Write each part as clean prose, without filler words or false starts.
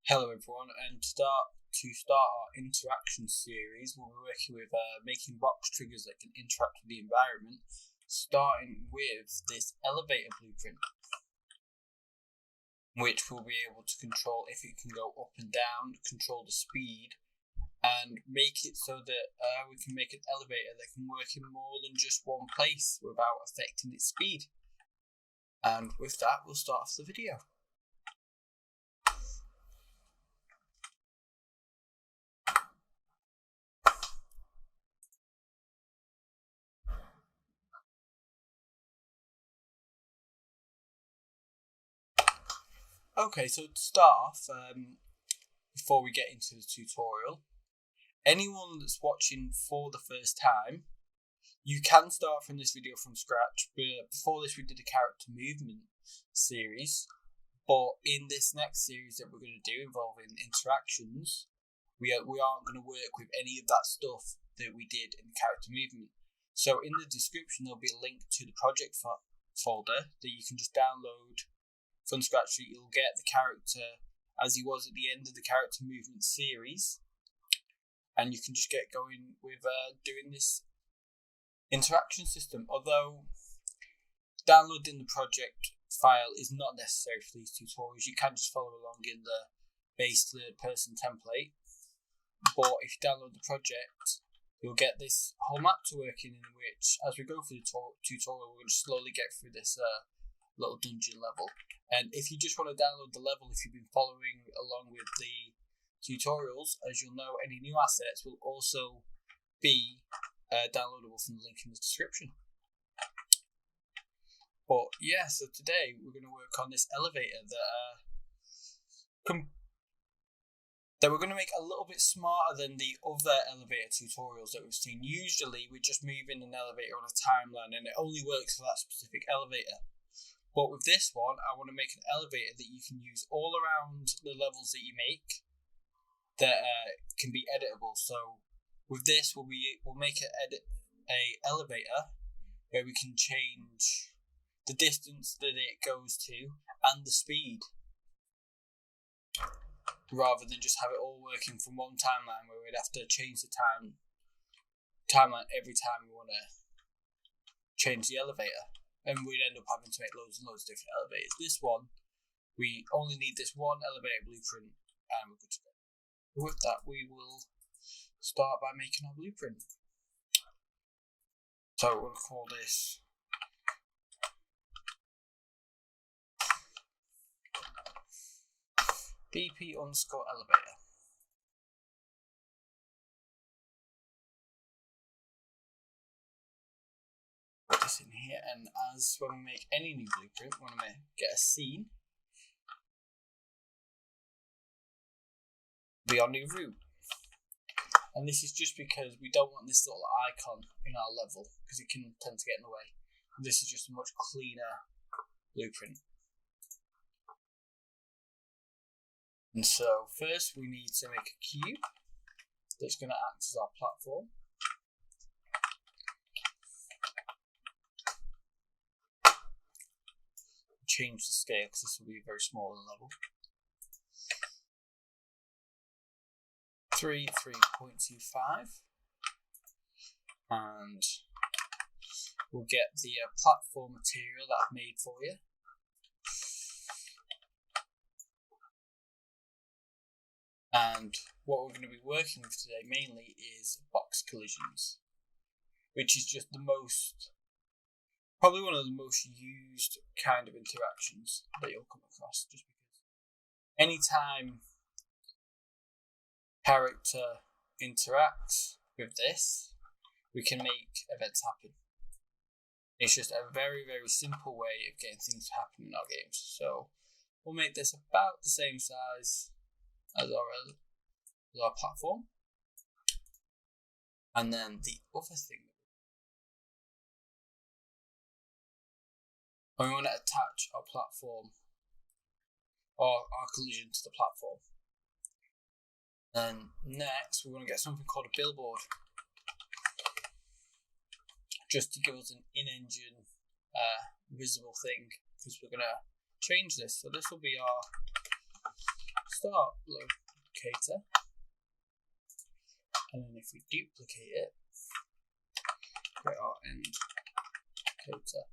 Hello everyone, and to start our interaction series, we'll be working with making box triggers that can interact with the environment, starting with this elevator blueprint, which we'll be able to control if it can go up and down, control the speed, and make it so that we can make an elevator that can work in more than just one place without affecting its speed. And with that, we'll start off the video. Okay, so to start off, before we get into the tutorial, anyone that's watching for the first time, you can start from this video from scratch. But before this, we did a character movement series, but in this next series that we're going to do involving interactions, we aren't going to work with any of that stuff that we did in the character movement. So in the description, there'll be a link to the project folder that you can just download from scratch. You'll get the character as he was at the end of the character movement series, and you can just get going with doing this interaction system. Although downloading the project file is not necessary for these tutorials, you can just follow along in the base third person template. But if you download the project, you'll get this whole map to work in which, as we go through the tutorial, we're going to slowly get through this little dungeon level. And if you just want to download the level, if you've been following along with the tutorials, as you'll know, any new assets will also be downloadable from the link in the description. But yeah, so today we're going to work on this elevator that we're going to make a little bit smarter than the other elevator tutorials that we've seen. Usually we just move in an elevator on a timeline and it only works for that specific elevator. But with this one, I want to make an elevator that you can use all around the levels that you make that can be editable. So with this, we'll make an elevator where we can change the distance that it goes to and the speed, rather than just have it all working from one timeline where we'd have to change the timeline every time we want to change the elevator. And we'd end up having to make loads and loads of different elevators. This one, we only need this one elevator blueprint and we're good to go. With that, we will start by making our blueprint. So we're going to call this BP_elevator. Put this in here, and as when we make any new blueprint, we want to get a scene, be our new route. And this is just because we don't want this little icon in our level because it can tend to get in the way. This is just a much cleaner blueprint. And so first we need to make a cube that's going to act as our platform. Change the scale because this will be a very small level. 3.25, and we'll get the platform material that I've made for you. And what we're going to be working with today mainly is box collisions, which is just probably one of the most used kind of interactions that you'll come across, just because anytime character interacts with this, we can make events happen. It's just a very, very simple way of getting things to happen in our games. So we'll make this about the same size as our platform. And then the other thing, we want to attach our platform or our collision to the platform. And next we want to get something called a billboard, just to give us an in-engine visible thing, because we're going to change this. So this will be our start locator, and then if we duplicate it, create our end locator,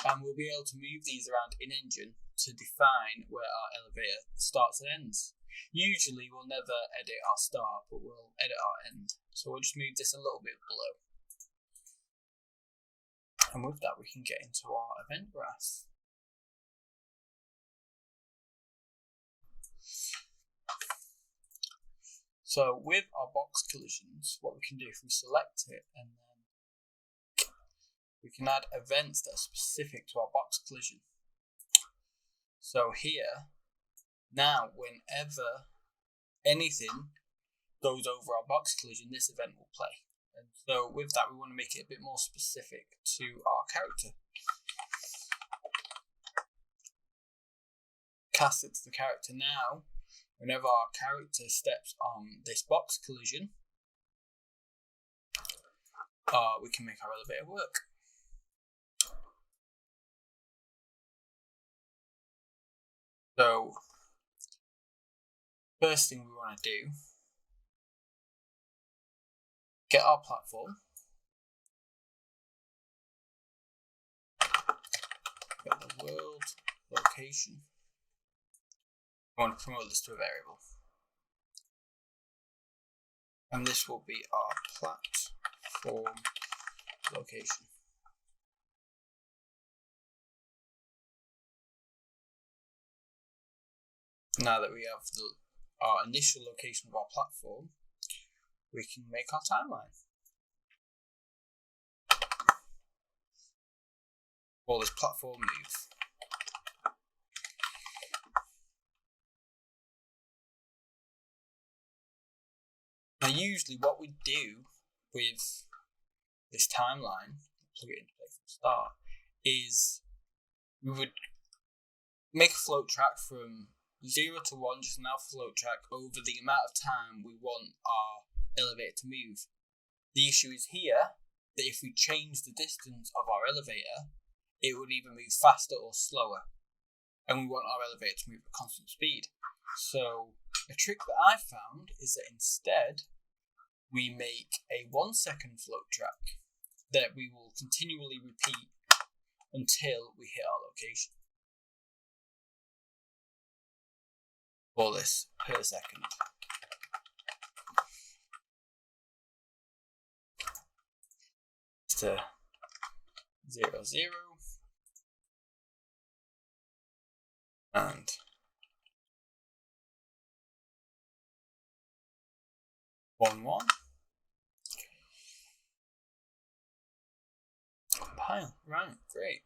and we'll be able to move these around in engine to define where our elevator starts and ends. Usually we'll never edit our start, but we'll edit our end. So we'll just move this a little bit below. And with that we can get into our event graph. So with our box collisions, what we can do, if we select it and then we can add events that are specific to our box collision. So here, now whenever anything goes over our box collision, this event will play. And so with that, we want to make it a bit more specific to our character. Cast it to the character now. Whenever our character steps on this box collision, we can make our elevator work. So, first thing we want to do, get our platform, get the world location. We want to promote this to a variable, and this will be our platform location. Now that we have our initial location of our platform, we can make our timeline. Call this platform move. Now usually what we do with this timeline, plug it into place from the start, is we would make a float track from 0 to 1, just an alpha float track over the amount of time we want our elevator to move. The issue is here that if we change the distance of our elevator, it would either move faster or slower, and we want our elevator to move at constant speed. So a trick that I found is that instead we make a 1 second float track that we will continually repeat until we hit our location. Call this per second. To 0, 0 and 1, 1. Compile. Right, great.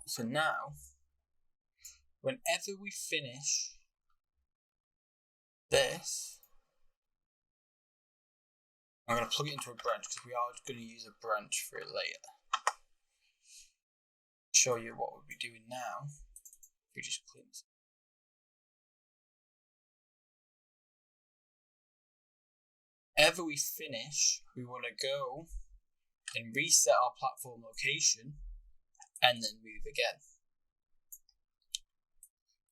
So now, whenever we finish this, I'm going to plug it into a branch because we are going to use a branch for it later. Show you what we'll be doing now. If we just clean this. Whenever we finish, we want to go and reset our platform location and then move again,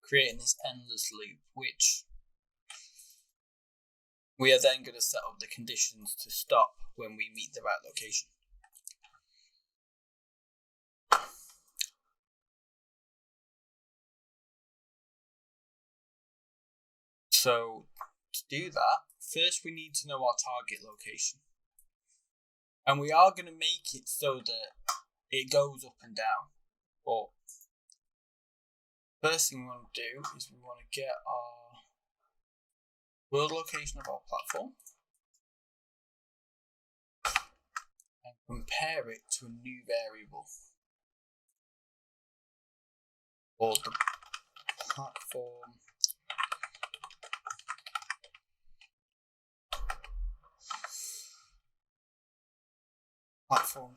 creating this endless loop, which we are then going to set up the conditions to stop when we meet the right location. So to do that, first we need to know our target location. And we are going to make it so that it goes up and down. But first thing we want to do is we want to get our world location of our platform and compare it to a new variable called the platform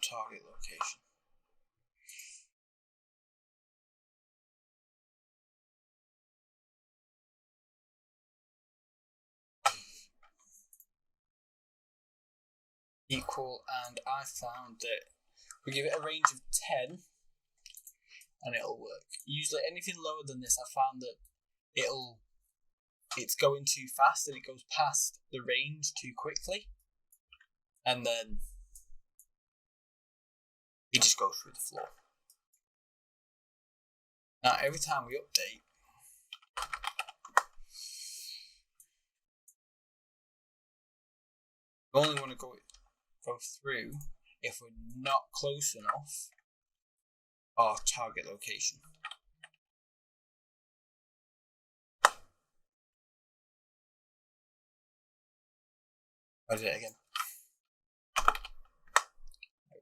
target location. Equal, and I found that we give it a range of 10 and it'll work. Usually anything lower than this, I found that it's going too fast and it goes past the range too quickly, and then it just goes through the floor. Now every time we update, we only want to go through if we're not close enough our target location. I'll do it again. There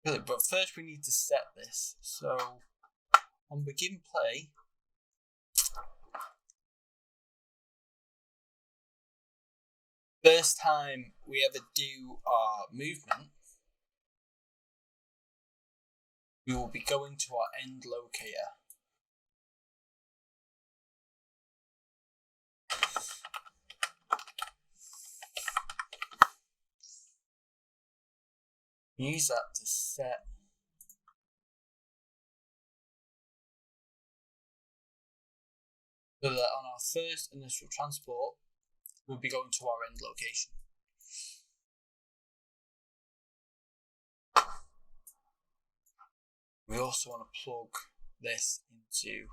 we go. Good, but first we need to set this. So on begin play, first time we ever do our movement, we will be going to our end locator. Use that to set so that on our first initial transport, we'll be going to our end location. We also want to plug this into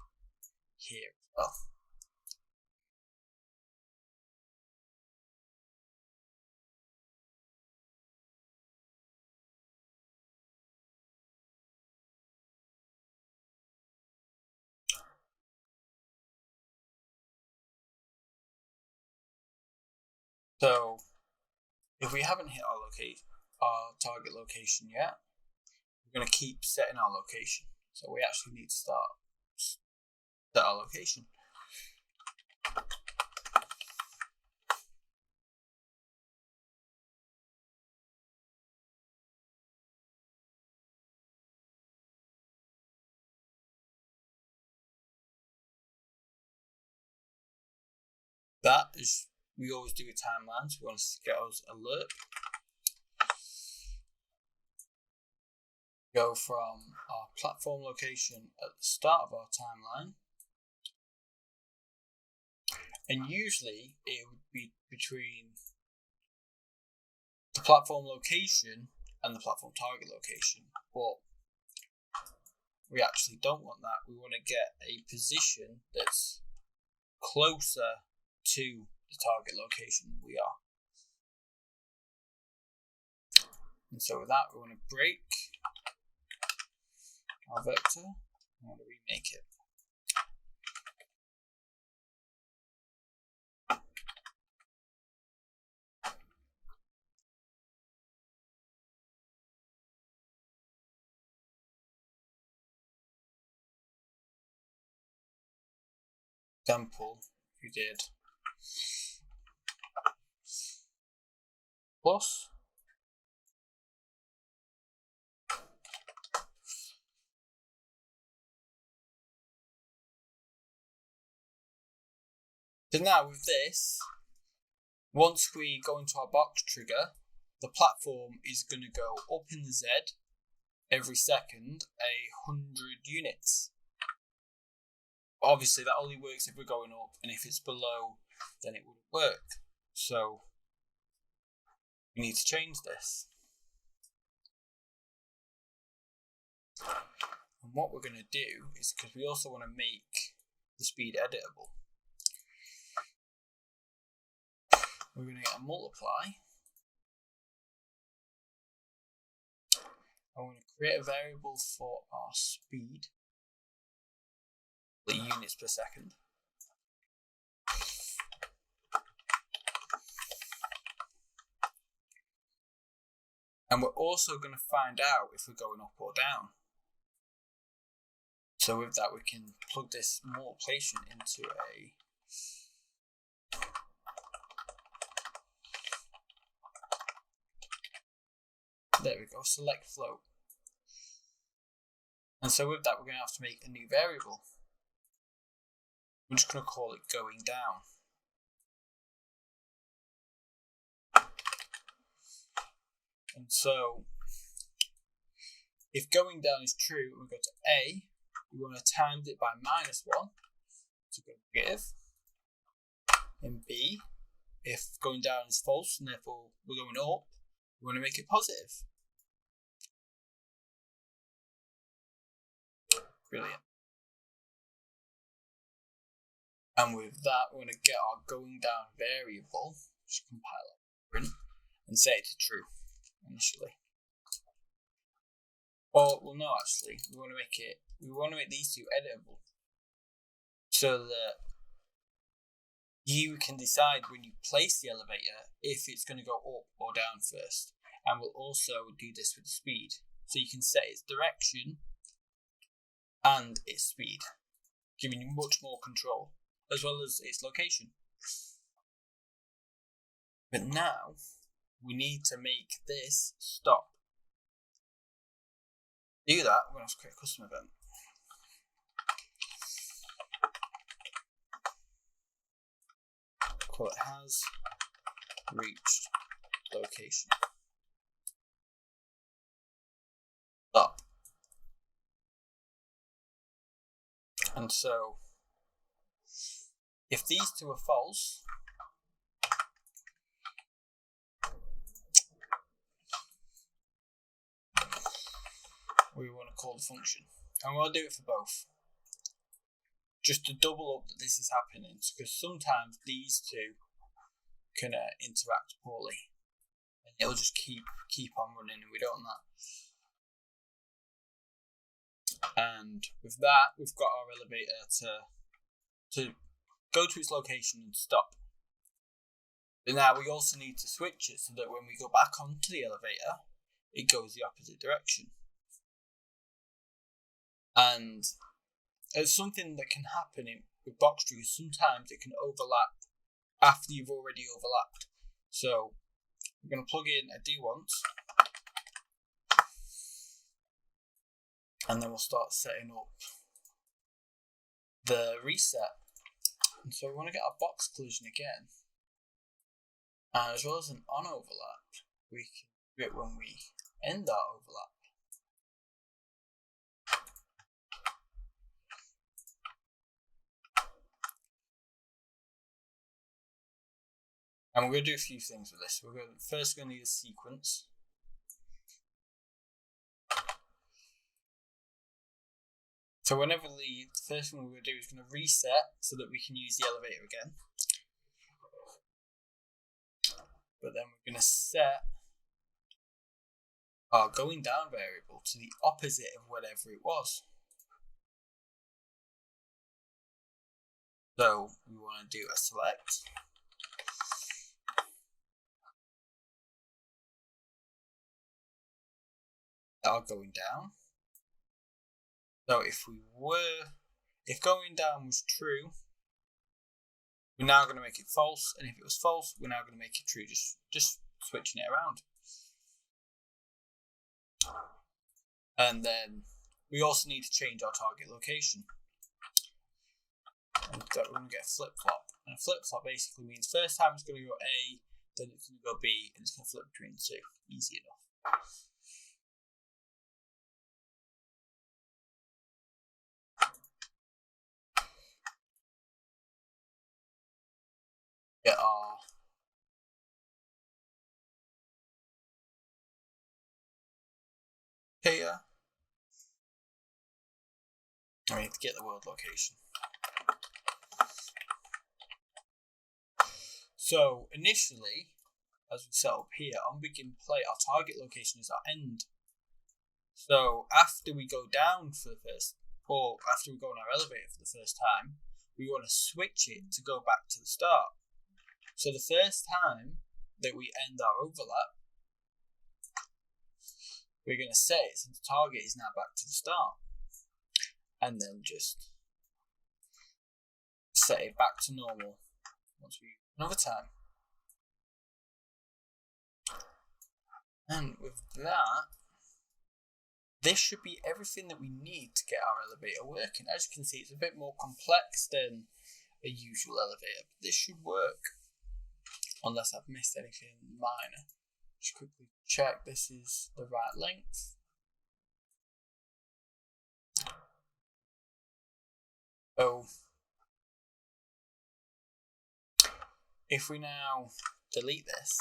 here as well. So if we haven't hit our target location yet, we're going to keep setting our location. So we actually need to set our location. That is, we always do a timeline, so we want to get us alert. Go from our platform location at the start of our timeline, and usually it would be between the platform location and the platform target location, but we actually don't want that. We want to get a position that's closer to the target location than we are. And so with that, we want to break our vector. I want to remake it. Example, if you did plus, so now with this, once we go into our box trigger, the platform is going to go up in the Z every second 100 units. Obviously that only works if we're going up, and if it's below then it wouldn't work. So we need to change this. And what we're going to do is, because we also want to make the speed editable, we're going to get a multiply. I'm going to create a variable for our speed, the units per second. And we're also going to find out if we're going up or down. So with that, we can plug this multiplication into a there we go, select float. And so with that, we're going to have to make a new variable. We're just going to call it going down. And so, if going down is true, we go to A, we want to times it by -1 to go negative. In B, if going down is false and therefore we're going up, we want to make it positive. Brilliant. And with that, we're going to get our going down variable, just compile it, print, and set it to true initially. Or, well, no, actually, we want to make these two editable, so that you can decide when you place the elevator if it's going to go up or down first. And we'll also do this with speed, so you can set its direction and its speed, giving you much more control, as well as its location. But now, we need to make this stop. To do that, we're going to create a custom event. Call it has reached location. Stop. And so, if these two are false, we want to call the function. And we'll do it for both, just to double up that this is happening, because sometimes these two can interact poorly, and it'll just keep on running, and we don't want that. And with that, we've got our elevator to go to its location and stop. But now we also need to switch it so that when we go back onto the elevator, it goes the opposite direction. And it's something that can happen with box trees. Sometimes it can overlap after you've already overlapped. So we're going to plug in a do once, and then we'll start setting up the reset. And so we want to get our box collision again, and as well as an on overlap, we can do it when we end our overlap. And we're going to do a few things with this. First, we're going to need a sequence. So whenever the first thing we're going to do is going to reset so that we can use the elevator again. But then we're going to set our going down variable to the opposite of whatever it was. So we want to do a select. Are going down. So if going down was true, we're now going to make it false, and if it was false, we're now going to make it true, just switching it around. And then we also need to change our target location. And so we're going to get a flip-flop, and a flip-flop basically means first time it's going to go A, then it's going to go B, and it's going to flip between the two. Easy enough. Get our here. I need to get the world location. So initially, as we set up here, on begin play, our target location is our end. So after we go down for the first, or after we go on our elevator for the first time, we want to switch it to go back to the start. So the first time that we end our overlap, we're going to set it so the target is now back to the start. And then just set it back to normal once we another time. And with that, this should be everything that we need to get our elevator working. As you can see, it's a bit more complex than a usual elevator, but this should work. Unless I've missed anything minor. Just quickly check this is the right length. So if we now delete this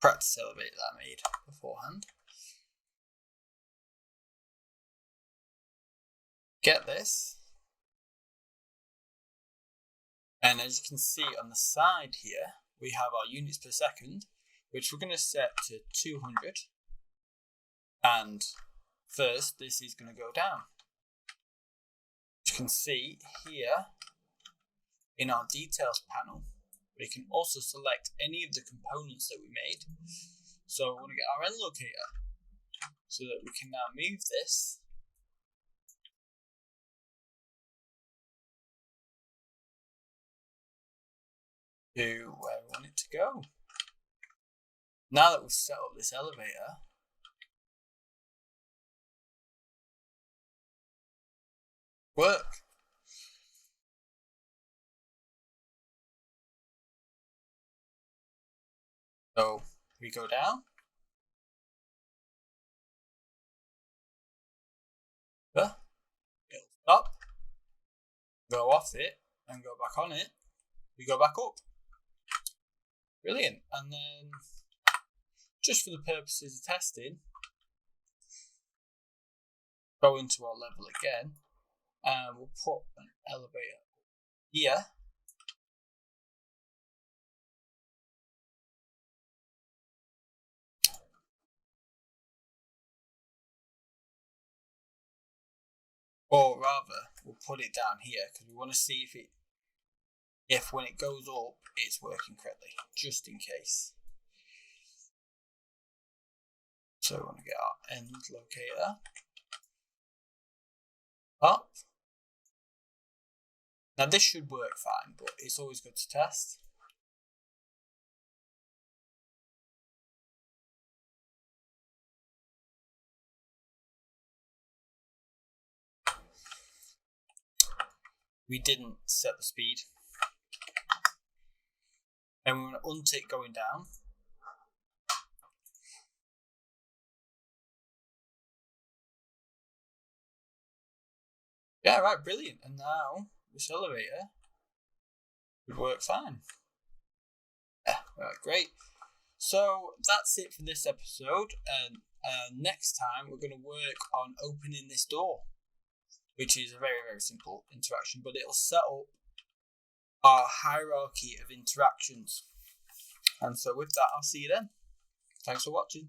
practice elevator that I made beforehand, get this, and as you can see on the side here, we have our units per second, which we're going to set to 200. And first, this is going to go down. As you can see here in our details panel, we can also select any of the components that we made. So we want to get our end locator so that we can now move this to where we want it to go. Now that we've set up this elevator, work. So we go down, it'll stop, go off it and go back on it, we go back up. Brilliant. And then just for the purposes of testing, go into our level again and we'll put an elevator here. Or rather, we'll put it down here because we want to see if when it goes up, it's working correctly, just in case. So we want to get our end locator up. Now this should work fine, but it's always good to test. We didn't set the speed. And we want to untick going down. Yeah, right, brilliant. And now this elevator would work fine. Yeah, right, great. So that's it for this episode. And next time we're going to work on opening this door, which is a very, very simple interaction, but it'll set up our hierarchy of interactions. And so with that, I'll see you then. Thanks for watching.